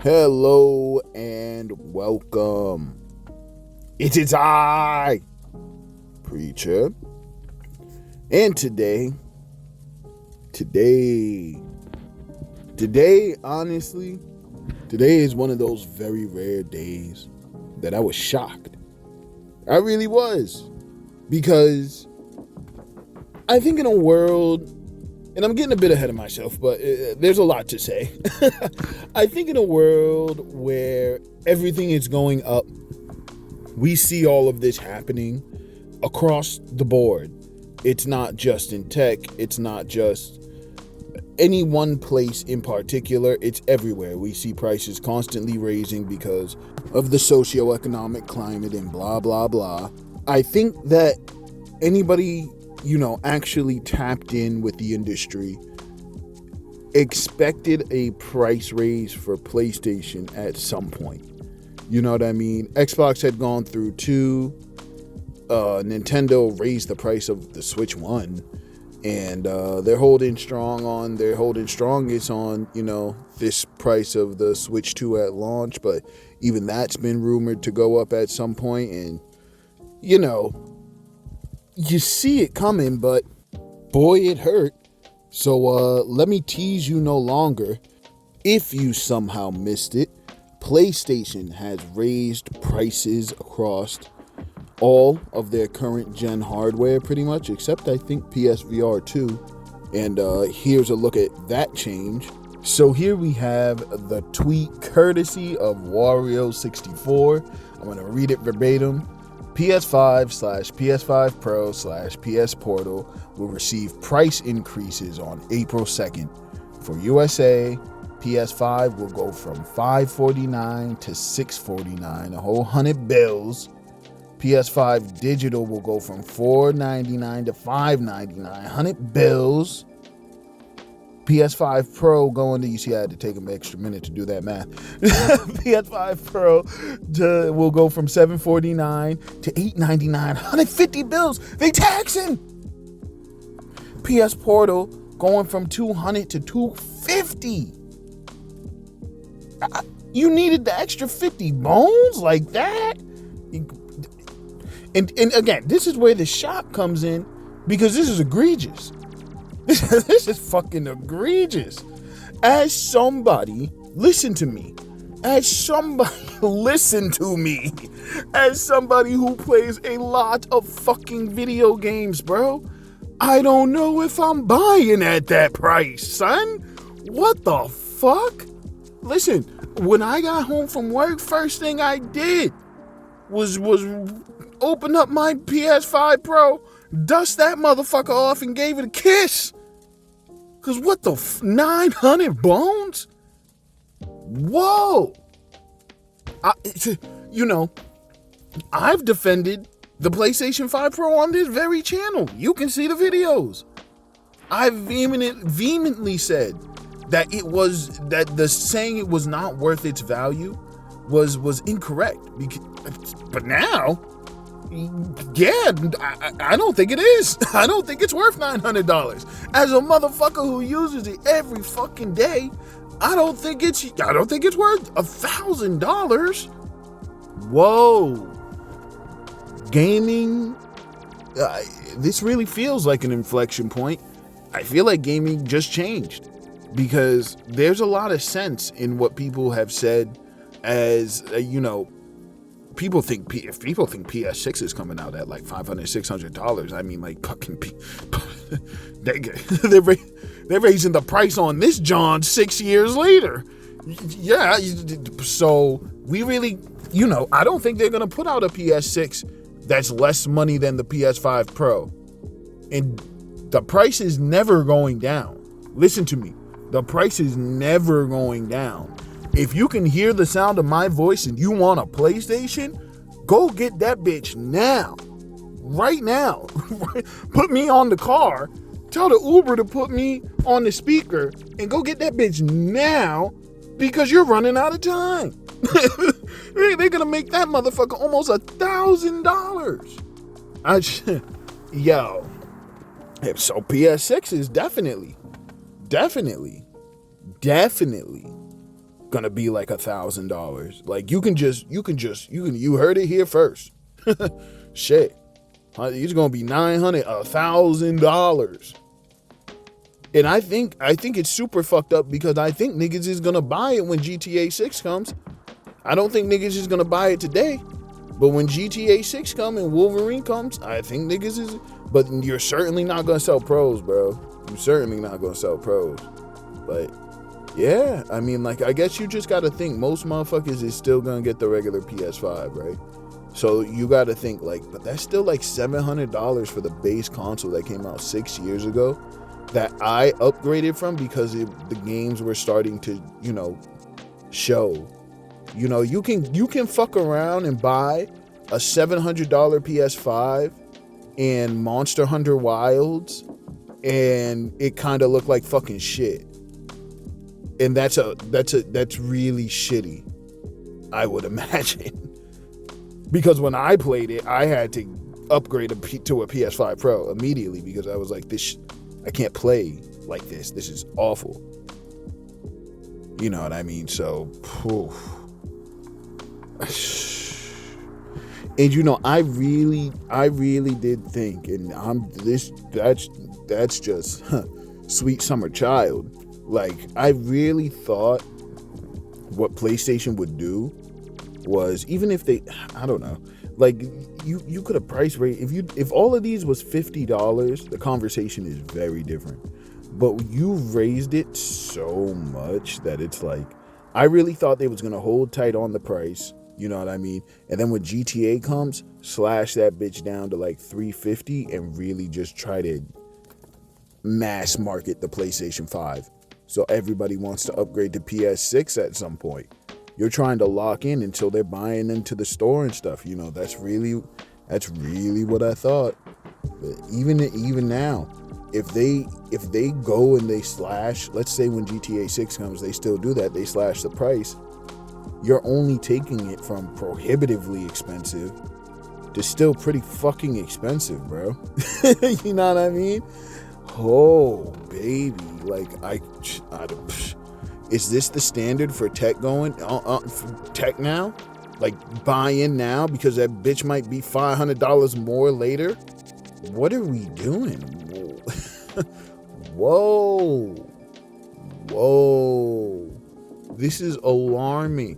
Hello and welcome. It is I, Preacher. And honestly, today is one of those very rare days that I was shocked. I really was. Because I think in a world, and I'm getting a bit ahead of myself, but there's a lot to say. I think in a world where everything is going up, we see all of this happening across the board. It's not just in tech. It's not just any one place in particular. It's everywhere. We see prices constantly raising because of the socioeconomic climate and blah, blah, blah. I think that anybody actually tapped in with the industry expected a price raise for PlayStation at some point. You know what I mean? Xbox had gone through 2. Nintendo raised the price of the Switch 1. And they're holding strongest on, this price of the Switch 2 at launch. But even that's been rumored to go up at some point. And, you see it coming, but boy, it hurt. So let me tease you no longer. If you somehow missed it, PlayStation has raised prices across all of their current gen hardware pretty much, except I think PSVR 2. And here's a look at that change. So here we have the tweet courtesy of Wario64. I'm going to read it verbatim. PS5/PS5 Pro/PS Portal will receive price increases on April 2nd. For USA, PS5 will go from $549 to $649, a whole $100. PS5 digital will go from $499 to $599, $100. PS5 Pro going to, you see I had to take an extra minute to do that math. PS5 Pro will go from $749 to $899, $150. They taxing. PS Portal going from $200 to $250. You needed the extra 50 bones like that? And again, this is where the shop comes in, because this is egregious. This is fucking egregious. As somebody, listen to me. As somebody who plays a lot of fucking video games, bro, I don't know if I'm buying at that price, son. What the fuck? Listen, when I got home from work, first thing I did was open up my PS5 Pro, dust that motherfucker off, and gave it a kiss. Cause what the 900 bones? Whoa! I've defended the PlayStation 5 Pro on this very channel. You can see the videos. I vehemently said that the saying it was not worth its value was incorrect. But now, yeah, I don't think it is. I don't think it's worth $900. As a motherfucker who uses it every fucking day, I don't think it's worth $1,000. Whoa. Gaming, this really feels like an inflection point. I feel like gaming just changed, because there's a lot of sense in what people have said. As people think PS6 is coming out at like $500-$600. I mean, like, fucking they're raising the price on this John 6 years later. Yeah, so we really, I don't think they're gonna put out a PS6 that's less money than the PS5 Pro, and the price is never going down. Listen to me, the price is never going down. If you can hear the sound of my voice and you want a PlayStation, go get that bitch now. Right now. Put me on the car. Tell the Uber to put me on the speaker and go get that bitch now, because you're running out of time. They're going to make that motherfucker almost $1,000. Yo. So PS6 is definitely gonna be like $1,000. Like you heard it here first. Shit. It's gonna be $1,000. And I think it's super fucked up because I think niggas is gonna buy it when GTA 6 comes. I don't think niggas is gonna buy it today. But when GTA 6 comes and Wolverine comes, I think niggas is... But you're certainly not gonna sell pros, bro. You're certainly not gonna sell pros. But, yeah. I mean, like, I guess you just gotta think most motherfuckers is still gonna get the regular PS5, right? So you gotta think, like, but that's still like $700 for the base console that came out 6 years ago that I upgraded from because the games were starting to, show. You can fuck around and buy a $700 PS5 and Monster Hunter Wilds, and it kind of looked like fucking shit. And that's really shitty, I would imagine. Because when I played it, I had to upgrade to a PS5 Pro immediately because I was like, I can't play like this. This is awful. You know what I mean? So, and I really did think, and that's just sweet summer child. Like, I really thought what PlayStation would do was, even if they, I don't know, like you could have price rate if all of these was $50, the conversation is very different. But you raised it so much that it's like, I really thought they was gonna hold tight on the price. You know what I mean? And then when GTA comes, slash that bitch down to like $350 and really just try to mass market the PlayStation 5. So everybody wants to upgrade to PS6 at some point. You're trying to lock in until they're buying into the store and stuff. That's really what I thought. But even now, if they go and they slash, let's say when GTA 6 comes, they still do that, they slash the price. You're only taking it from prohibitively expensive to still pretty fucking expensive, bro. You know what I mean? Oh, baby. Like, is this the standard for tech going? Tech now? Like, buy in now because that bitch might be $500 more later? What are we doing? Whoa. This is alarming.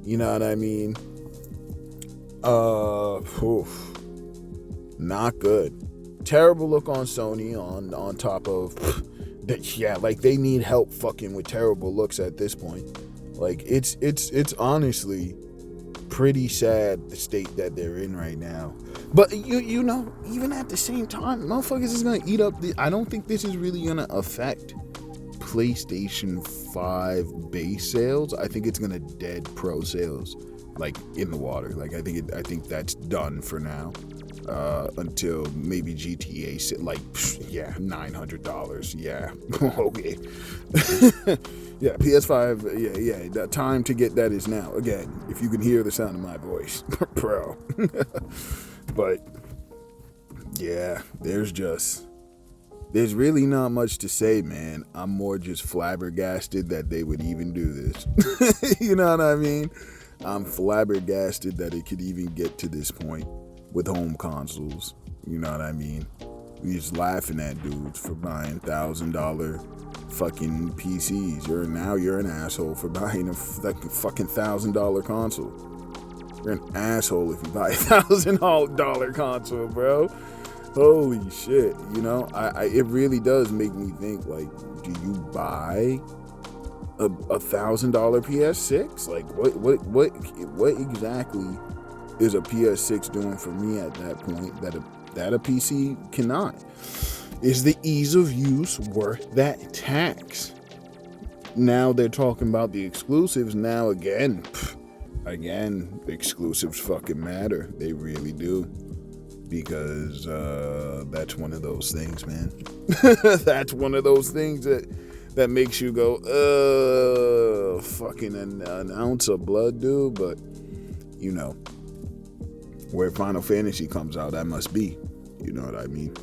You know what I mean? Not good. Terrible look on Sony on top of that. Like, they need help fucking with terrible looks at this point. Like, it's honestly pretty sad the state that they're in right now. But even at the same time, motherfuckers is gonna eat up I don't think this is really gonna affect PlayStation 5 base sales. I think it's gonna dead pro sales, like, in the water. Like, I think that's done for now. Until maybe GTA, like, $900. Yeah, okay. Yeah, PS5. Yeah. The time to get that is now. Again, if you can hear the sound of my voice, Pro. But yeah, there's really not much to say, man. I'm more just flabbergasted that they would even do this. You know what I mean? I'm flabbergasted that it could even get to this point with home consoles. You know what I mean? We just laughing at dudes for buying $1,000 fucking PCs. You're an asshole for buying a fucking $1,000 console. You're an asshole if you buy a $1,000 console, bro. Holy shit. It really does make me think, like, do you buy a $1,000 PS6? Like, what exactly is a PS6 doing for me at that point that a PC cannot? Is the ease of use worth that tax? Now they're talking about the exclusives. Now again, exclusives fucking matter. They really do. Because that's one of those things, man. That's one of those things that makes you go, fucking an ounce of blood, dude. But, where Final Fantasy comes out, that must be. You know what I mean?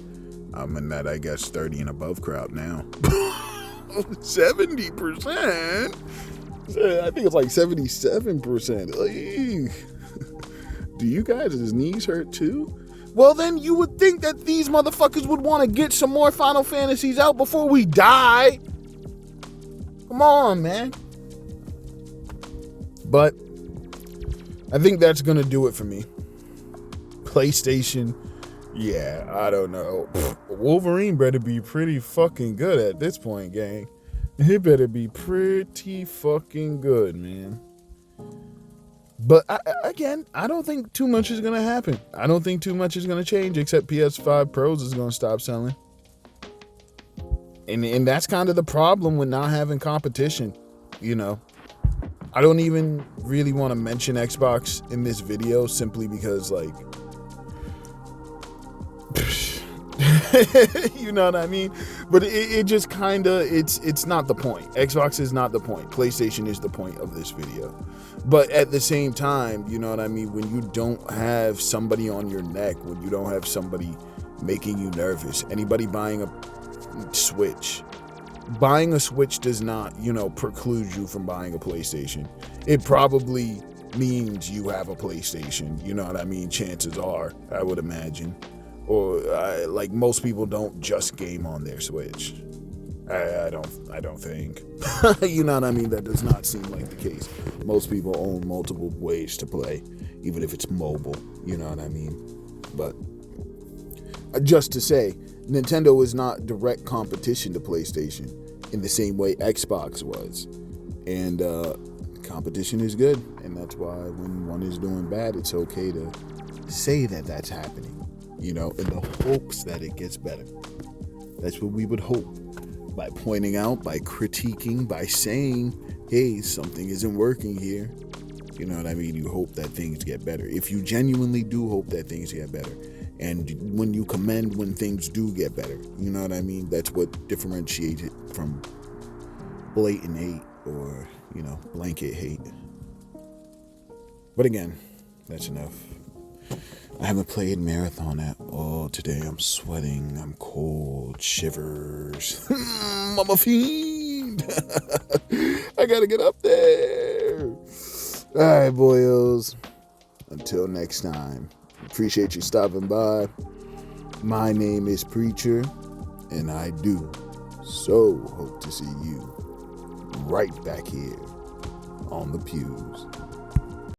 I'm in that, I guess, 30 and above crowd now. 70%? I think it's like 77%. Like, do you guys' knees hurt too? Well, then you would think that these motherfuckers would want to get some more Final Fantasies out before we die. Come on, man. But I think that's going to do it for me. PlayStation, yeah, I don't know. Wolverine better be pretty fucking good at this point, gang. It better be pretty fucking good, man. But again, I don't think too much is going to happen. I don't think too much is going to change, except PS5 Pros is going to stop selling. And that's kind of the problem with not having competition, you know. I don't even really want to mention Xbox in this video simply because, like, you know what I mean? But it just kind of, it's not the point. Xbox is not the point. PlayStation is the point of this video. But at the same time, you know what I mean? When you don't have somebody on your neck, when you don't have somebody making you nervous, anybody buying a Switch does not, you know, preclude you from buying a PlayStation. It probably means you have a PlayStation, you know what I mean? Chances are, I would imagine. Or like most people don't just game on their Switch. I don't think. You know what I mean? That does not seem like the case. Most people own multiple ways to play, even if it's mobile, you know what I mean? But just to say, Nintendo is not direct competition to PlayStation in the same way Xbox was. And competition is good. And that's why when one is doing bad, it's okay to say that that's happening, you know, in the hopes that it gets better. That's what we would hope. By pointing out, by critiquing, by saying, hey, something isn't working here. You know what I mean? You hope that things get better. If you genuinely do hope that things get better. And when you commend when things do get better, you know what I mean? That's what differentiates it from blatant hate or, you know, blanket hate. But again, that's enough. I haven't played Marathon at all today. I'm sweating. I'm cold. Shivers. I'm a fiend. I gotta get up there. All right, boyos. Until next time. Appreciate you stopping by. My name is Preacher, and I do so hope to see you right back here on the pews.